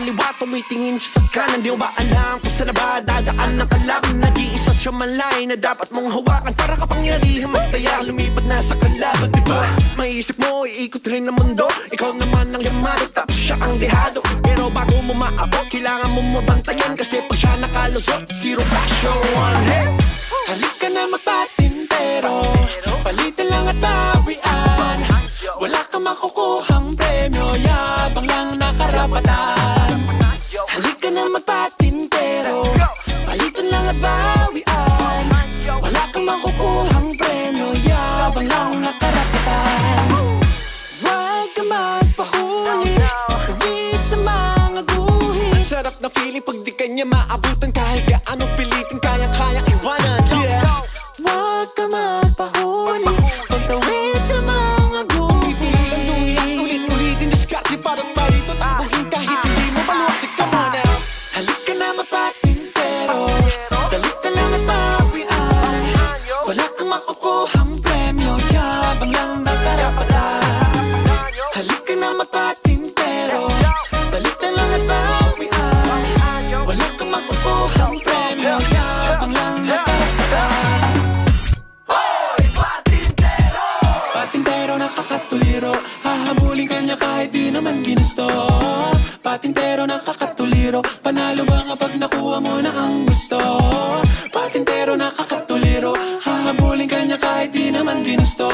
kaliwa, tumitingin siya sa kanan. Di ba alam kung saan na ba dadaan ng kalaban? Nag-iisa siya malay na dapat mong hawakan para kapangyarihan magtaya, lumipad na sa kalaban. Diba, maisip mo, iikot rin ang mundo. Ikaw naman ang yamado, tapos siya ang dehado. Pero bago mo maabot, kailangan mo mabantayan. Kasi pag siya nakalusot, zero passion. Hey! Halika na magpatintero, palitan lang at bawian. Wala kang makukuhang premyo, yabang lang na karapatan. Halika na magpatintero, palitan lang at bawian. Wala kang makukuhang premyo, yabang lang na karapatan. Huwag ka magpahuli, tawid sa mga guhit. Sarap na feeling pag di kanya maabutan. Kahit gaano pilitin, kayang-kayang iwanan. Yeah. Huwag ka magpahuli, pagtawid sa mga guhit. Ulit-ulitin, diskarte parang marito. Tabuhin kahit hindi mo maluwag. Come on now. Halika na magpatintero, dalita lang at bawian. Wala kang makukuhang premyo, yabang lang na karapatan. Halika na magpatintero, dalita lang at bawian. Wala kang makukuhang premyo, yabang lang na karapatan. Hoy! Patintero! Patintero nakakatuliro, hahabulin kanya kahit di naman ginusto. Patintero nakakatuliro, panalo ba kapag nakuha mo na ang gusto? Patintero nakakatuliro, hahabulin kanya kahit di naman ginusto.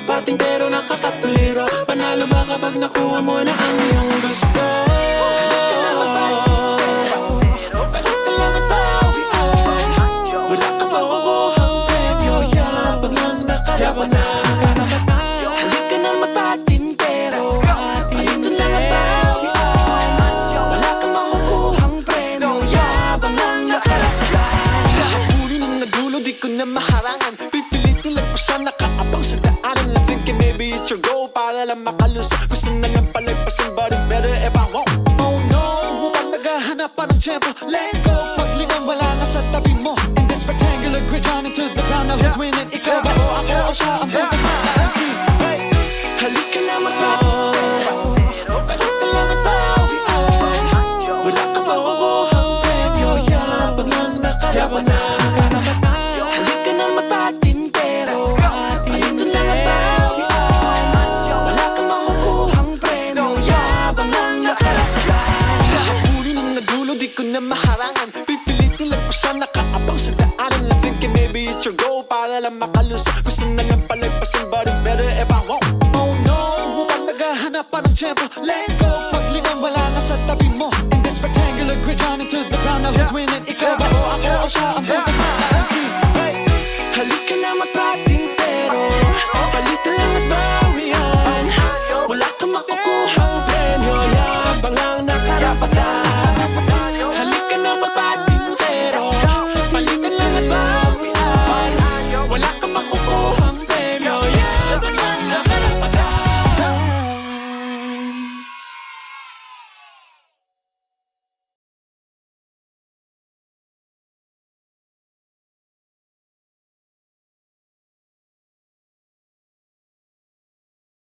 Patintero nakakatuliro, panalo ba kapag nakuha mo na ang iyong gusto? Palitan lang at bawian. Wala kang makukuhang premyo, yabang lang na karapatan. Halika na magpatintero, palitan lang at bawian. Wala kang makukuhang premyo, yabang lang na karapatan. Nakahuli ng nadulo, di ko na maharangan. Pipilitin lang pa siya nakaabang sa daanan. Lang thinking maybe it's your goal para lang makalusot. Gusto na lang palagpasin but it's better if I won't. Oh no, mukhang naghahanap pa ng tiyempo. Let's go, paglingang wala na sa tabi mo. In this rectangular grid running to the ground. Now who's winning? Ikaw ba o ako o siya ang bukas na aking? Hey, halika na magpatintero, palitan lang at bawian. Wala kang makukuhang premyo, yabang lang na karapatan. Halika na magpatintero, palitan lang at bawian. Wala kang makukuhang premyo, yabang lang na karapatan. Nakahuli ng nadulo, di ko na maharangan. Pipilitin lang pa siya nakaabang sa daanan. Lang thinking maybe it's your goal para lang makalusot. Gusto na lang palagpasin but it's better if I won't. Oh no, mukhang naghahanap pa ng tiyempo. Let's go, paglingang wala na sa tabi mo. In this rectangular grid running to the ground. Now who's winning? Ikaw ba o ako o siya ang bukas na